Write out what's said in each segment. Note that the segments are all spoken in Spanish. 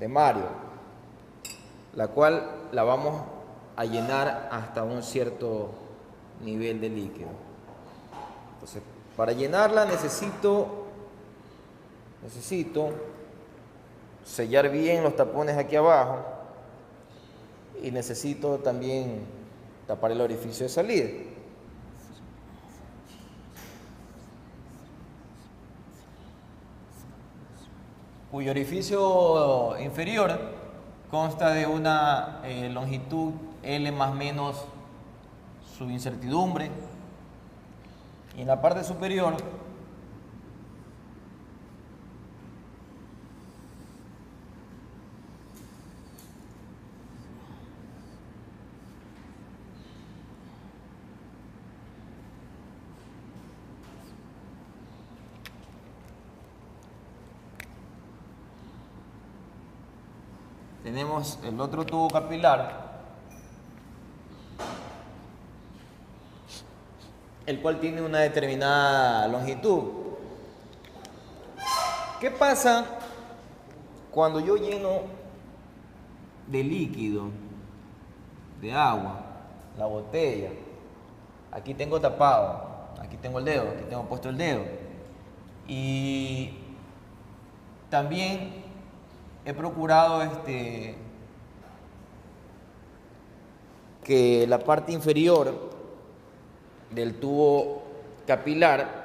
Mario, la cual la vamos a llenar hasta un cierto nivel de líquido. Entonces, para llenarla necesito sellar bien los tapones aquí abajo y necesito también tapar el orificio de salida. Cuyo orificio inferior consta de una longitud L más menos su incertidumbre, y en la parte superior tenemos el otro tubo capilar, el cual tiene una determinada longitud. ¿Qué pasa cuando yo lleno de líquido, de agua, la botella? Aquí tengo tapado, aquí tengo el dedo, aquí tengo puesto el dedo. Y también he procurado que la parte inferior del tubo capilar,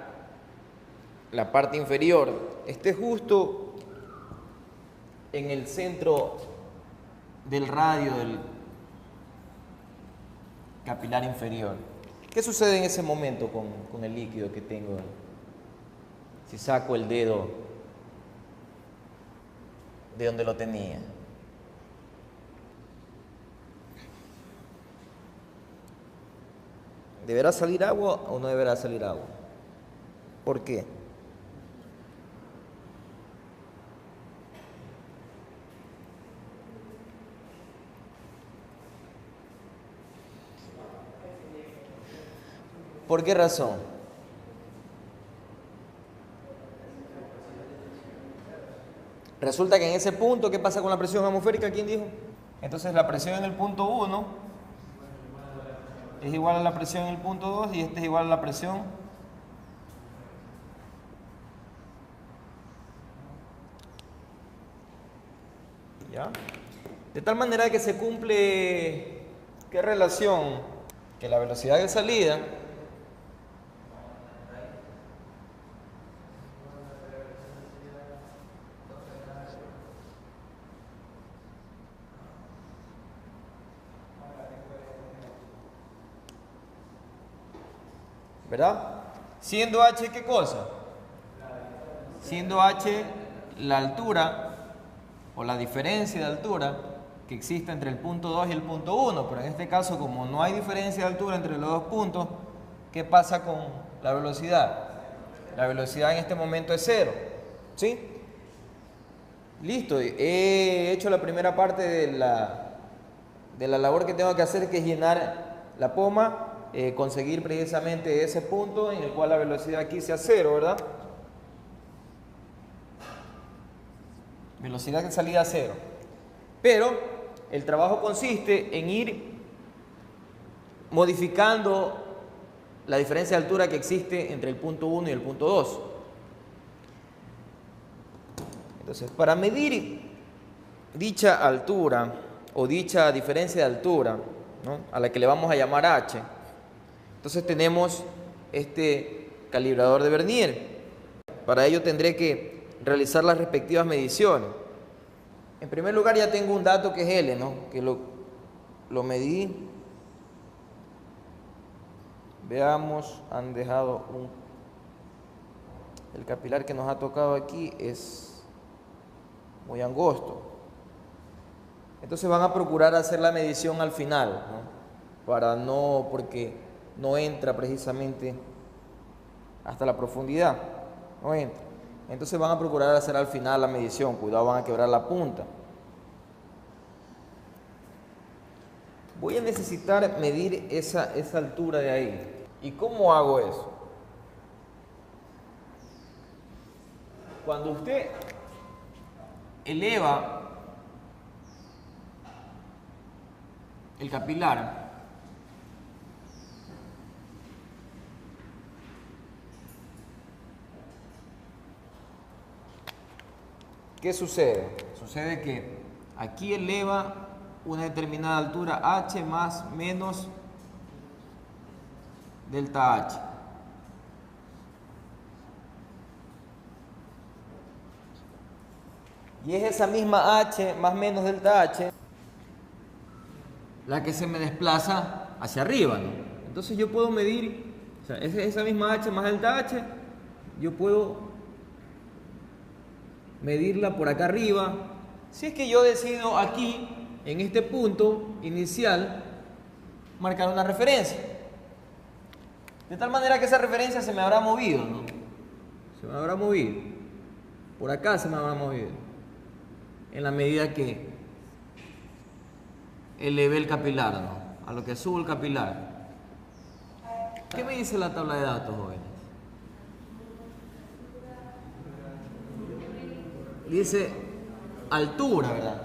la parte inferior, esté justo en el centro del radio del capilar inferior. ¿Qué sucede en ese momento con el líquido que tengo? Si saco el dedo de donde lo tenía. ¿Deberá salir agua o no deberá salir agua? ¿Por qué? ¿Por qué razón? Resulta que en ese punto, ¿qué pasa con la presión atmosférica? ¿Quién dijo? Entonces la presión en el punto 1 es igual a la presión en el punto 2 y este es igual a la presión ¿ya? De tal manera que se cumple, ¿qué relación? Que la velocidad de salida ¿verdad? Siendo h, ¿qué cosa? Siendo h la altura o la diferencia de altura que existe entre el punto 2 y el punto 1, pero en este caso, como no hay diferencia de altura entre los dos puntos, ¿qué pasa con la velocidad? La velocidad en este momento es 0, ¿sí? Listo, he hecho la primera parte de la labor que tengo que hacer, que es llenar la poma, conseguir precisamente ese punto en el cual la velocidad aquí sea 0, ¿verdad? Velocidad de salida 0. Pero el trabajo consiste en ir modificando la diferencia de altura que existe entre el punto 1 y el punto 2. Entonces, para medir dicha altura o dicha diferencia de altura, ¿no?, a la que le vamos a llamar h, entonces tenemos este calibrador de Vernier. Para ello tendré que realizar las respectivas mediciones. En primer lugar, ya tengo un dato que es L, ¿no?, que lo medí. Veamos, han dejado el capilar que nos ha tocado aquí es muy angosto. Entonces van a procurar hacer la medición al final, ¿no?, porque no entra precisamente hasta la profundidad, no entra. Entonces van a procurar hacer al final la medición, cuidado, van a quebrar la punta. Voy a necesitar medir esa altura de ahí. ¿Y cómo hago eso? Cuando usted eleva el capilar. ¿Qué sucede? Sucede que aquí eleva una determinada altura h más menos delta h. Y es esa misma h más menos delta h la que se me desplaza hacia arriba, ¿no? Entonces yo puedo medir, o sea, esa misma h más delta h, yo puedo medirla por acá arriba. Si es que yo decido aquí, en este punto inicial, marcar una referencia. De tal manera que esa referencia se me habrá movido, ¿no? Se me habrá movido. Por acá se me habrá movido. En la medida que eleve el capilar, ¿no? A lo que subo el capilar. ¿Qué me dice la tabla de datos, jóvenes? Dice altura, ¿verdad?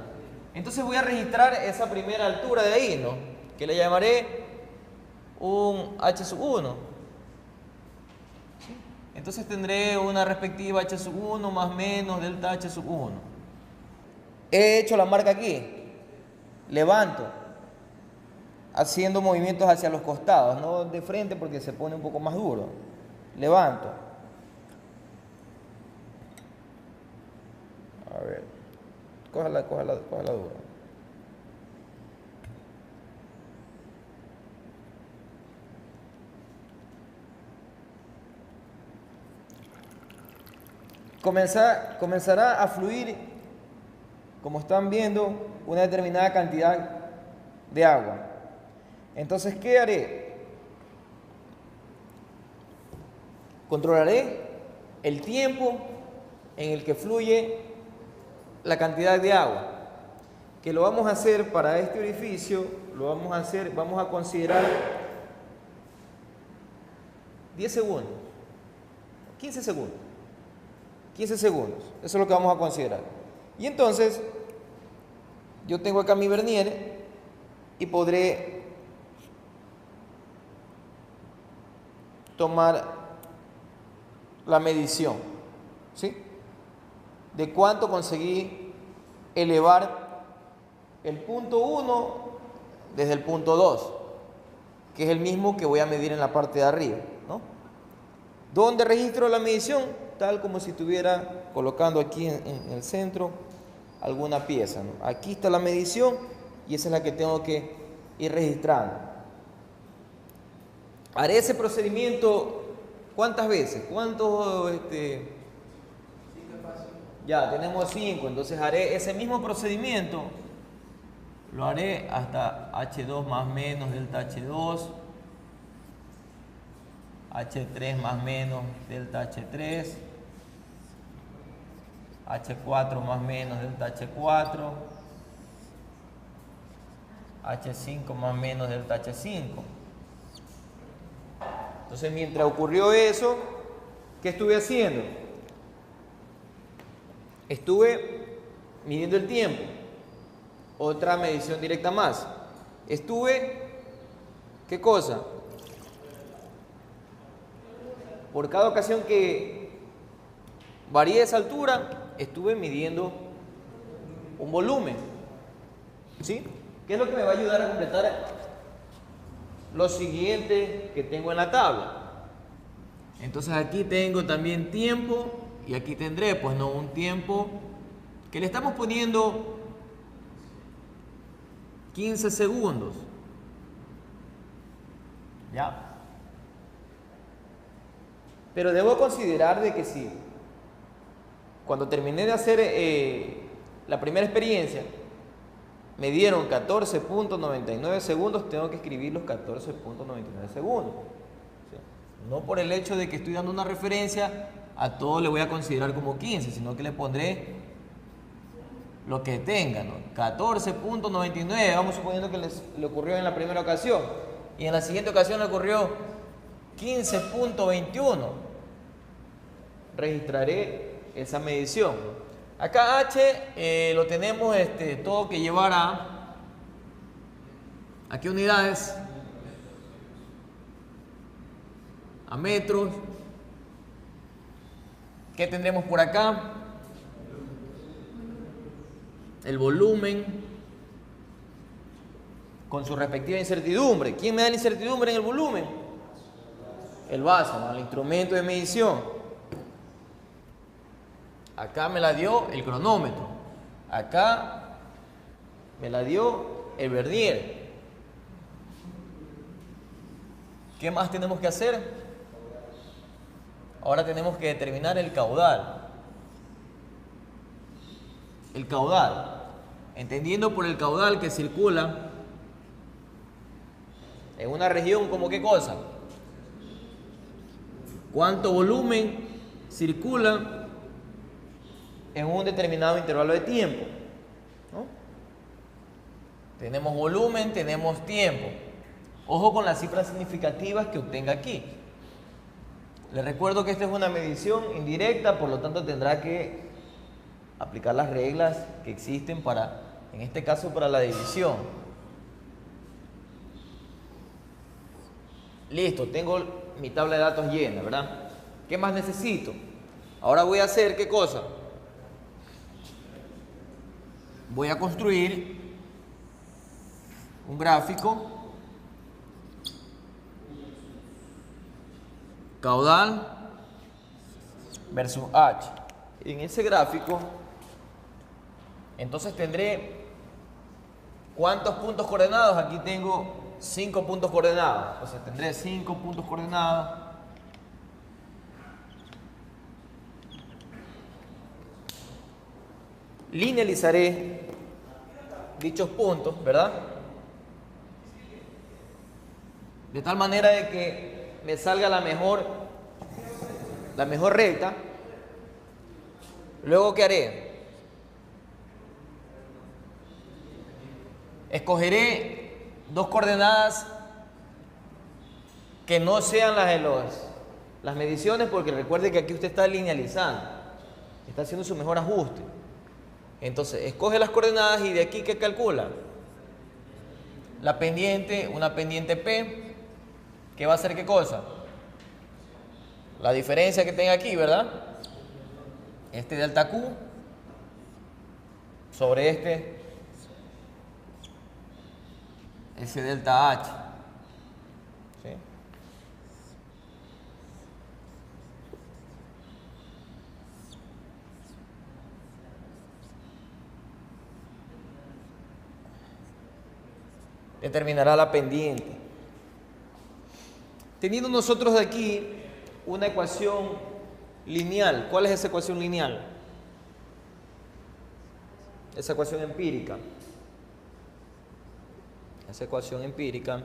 Entonces voy a registrar esa primera altura de ahí, ¿no? Que le llamaré un h sub 1. ¿Sí? Entonces tendré una respectiva h sub 1 más menos delta h sub 1. He hecho la marca aquí. Levanto, haciendo movimientos hacia los costados, no de frente porque se pone un poco más duro. Levanto. A ver, cójala dura. Comenzará a fluir, como están viendo, una determinada cantidad de agua. Entonces, ¿qué haré? Controlaré el tiempo en el que fluye la cantidad de agua. Que lo vamos a hacer para este orificio, vamos a considerar 10 segundos, 15 segundos. 15 segundos, eso es lo que vamos a considerar. Y entonces, yo tengo acá mi vernier y podré tomar la medición, ¿sí? De cuánto conseguí elevar el punto 1 desde el punto 2, que es el mismo que voy a medir en la parte de arriba, ¿no? ¿Dónde registro la medición? Tal como si estuviera colocando aquí en el centro alguna pieza, ¿no? Aquí está la medición y esa es la que tengo que ir registrando. Haré ese procedimiento ¿cuántas veces? Ya, tenemos 5, entonces haré ese mismo procedimiento, lo haré hasta H2 más menos delta H2, H3 más menos delta H3, H4 más menos delta H4, H5 más menos delta H5. Entonces, mientras ocurrió eso, ¿qué estuve haciendo? Estuve midiendo el tiempo. Otra medición directa más. ¿Qué cosa? Por cada ocasión que varíe esa altura, estuve midiendo un volumen. ¿Sí? ¿Qué es lo que me va a ayudar a completar lo siguiente que tengo en la tabla? Entonces aquí tengo también tiempo y aquí tendré, pues no, un tiempo que le estamos poniendo 15 segundos. ¿Ya? Pero debo considerar de que si cuando terminé de hacer la primera experiencia me dieron 14.99 segundos, tengo que escribir los 14.99 segundos. ¿Sí? No por el hecho de que estoy dando una referencia, a todo le voy a considerar como 15, sino que le pondré lo que tenga, ¿no? 14.99, vamos suponiendo que le ocurrió en la primera ocasión, y en la siguiente ocasión le ocurrió 15.21. Registraré esa medición. Acá H lo tenemos todo que llevar a ¿A qué unidades? A metros. ¿Qué tendremos por acá? El volumen con su respectiva incertidumbre. ¿Quién me da la incertidumbre en el volumen? El vaso, ¿no? El instrumento de medición. Acá me la dio el cronómetro. Acá me la dio el vernier. ¿Qué más tenemos que hacer? Ahora tenemos que determinar el caudal. El caudal. Entendiendo por el caudal que circula en una región, ¿como qué cosa? ¿Cuánto volumen circula en un determinado intervalo de tiempo? ¿No? Tenemos volumen, tenemos tiempo. Ojo con las cifras significativas que obtenga aquí. Les recuerdo que esta es una medición indirecta, por lo tanto tendrá que aplicar las reglas que existen para, en este caso, para la división. Listo, tengo mi tabla de datos llena, ¿verdad? ¿Qué más necesito? Ahora voy a hacer, ¿qué cosa? Voy a construir un gráfico. Caudal versus H. En ese gráfico, entonces tendré ¿cuántos puntos coordenados? Aquí tengo 5 puntos coordenados. O sea, tendré 5 puntos coordenados. Linealizaré dichos puntos, ¿verdad? De tal manera de que me salga la mejor recta. Luego, ¿qué haré? Escogeré dos coordenadas que no sean las de las mediciones, porque recuerde que aquí usted está linealizando, está haciendo su mejor ajuste. Entonces, escoge las coordenadas y de aquí, ¿qué calcula? La pendiente, una pendiente P. ¿Qué va a hacer qué cosa? La diferencia que tenga aquí, ¿verdad? Este delta Q sobre ese delta H. ¿Sí? Determinará la pendiente. Teniendo nosotros de aquí una ecuación lineal. ¿Cuál es esa ecuación lineal? Esa ecuación empírica. Esa ecuación empírica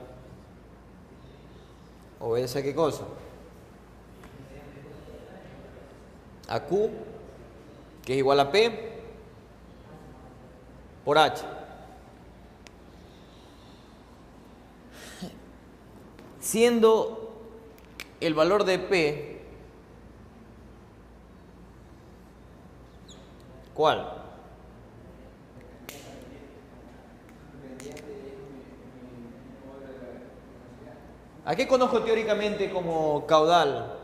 obedece a ¿qué cosa? A Q, que es igual a P por H. Siendo el valor de P, ¿cuál? ¿A qué conozco teóricamente como caudal?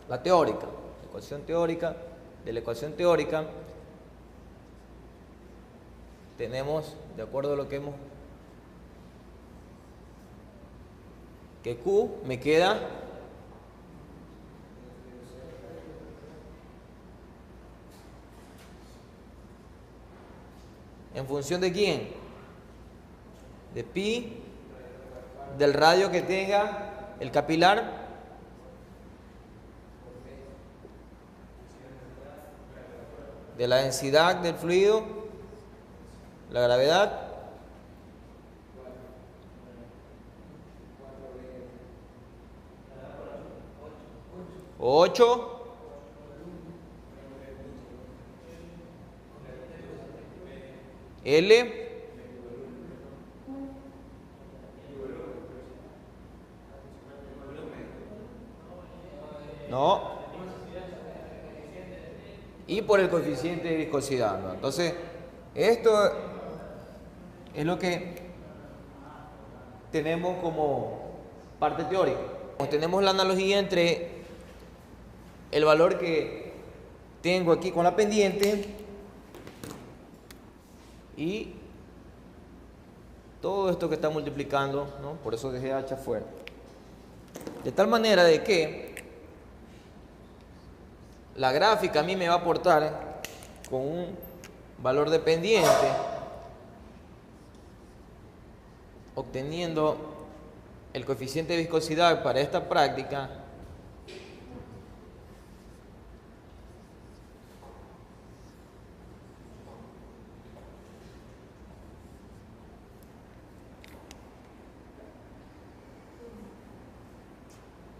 La teórica, la ecuación teórica. De la ecuación teórica tenemos, de acuerdo a lo que hemos, que Q me queda en función de quién, de pi del radio que tenga el capilar de la densidad del fluido, la gravedad, o 8 L no y por el coeficiente de viscosidad, ¿no? Entonces esto es lo que tenemos como parte teórica. Tenemos la analogía entre el valor que tengo aquí con la pendiente y todo esto que está multiplicando, ¿no? Por eso dejé h afuera. De tal manera de que la gráfica a mí me va a aportar con un valor de pendiente, obteniendo el coeficiente de viscosidad para esta práctica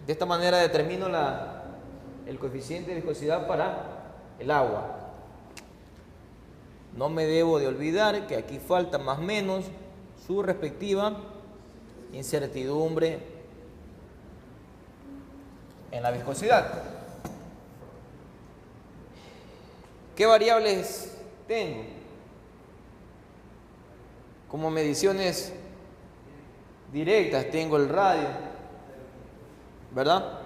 de esta manera determino el coeficiente de viscosidad para el agua. No me debo de olvidar que aquí falta más o menos su respectiva incertidumbre en la viscosidad. ¿Qué variables tengo? Como mediciones directas tengo el radio, ¿verdad?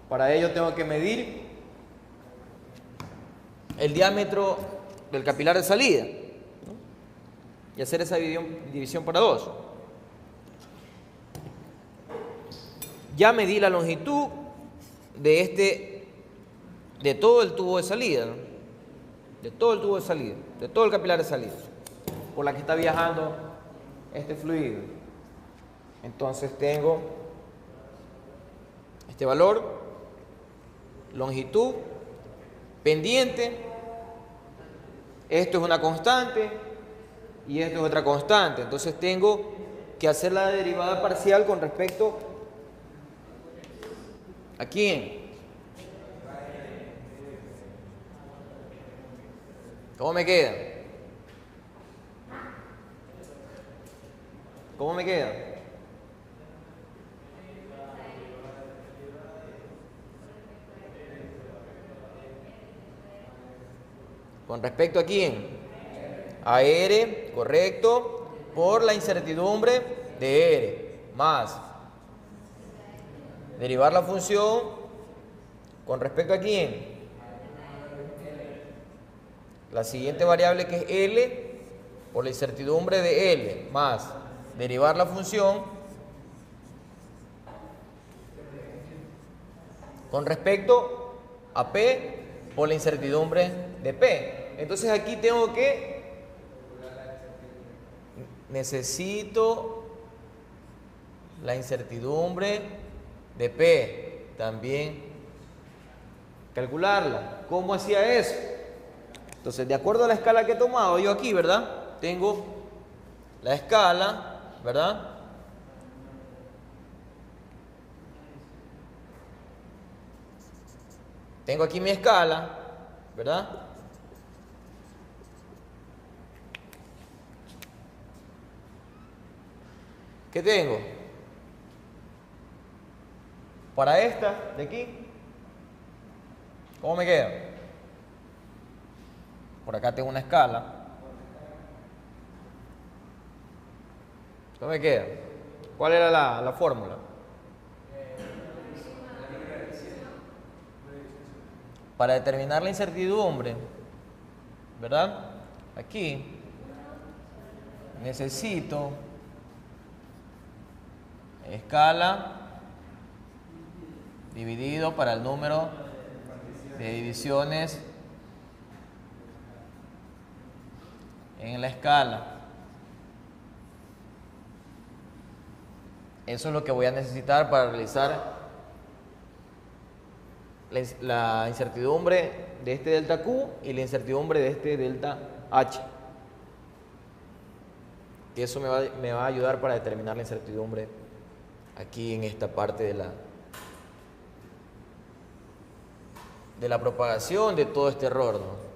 Para ello tengo que medir el diámetro del capilar de salida, ¿no? Y hacer esa división para 2. Ya medí la longitud de todo el tubo de salida, ¿no? De todo el tubo de salida, de todo el capilar de salida, por la que está viajando este fluido. Entonces tengo este valor, longitud, pendiente, esto es una constante y esto es otra constante. Entonces tengo que hacer la derivada parcial con respecto ¿a quién? ¿Cómo me queda? ¿Cómo me queda? ¿Con respecto a quién? A R, correcto, por la incertidumbre de R, más derivar la función con respecto a quién. La siguiente variable que es L por la incertidumbre de L, más derivar la función con respecto a P por la incertidumbre de P. Entonces aquí tengo que necesito la incertidumbre de P, también calcularla. ¿Cómo hacía eso? Entonces, de acuerdo a la escala que he tomado yo aquí, ¿verdad? Tengo la escala, ¿verdad? Tengo aquí mi escala, ¿verdad? ¿Qué tengo? Para esta de aquí, ¿cómo me queda? Por acá tengo una escala. ¿Cómo me queda? ¿Cuál era la fórmula? Para determinar la incertidumbre, ¿verdad? Aquí necesito escala dividido para el número de divisiones en la escala. Eso es lo que voy a necesitar para realizar la incertidumbre de este delta Q y la incertidumbre de este delta H. Y eso me va a ayudar para determinar la incertidumbre aquí en esta parte de la propagación de todo este error, ¿no?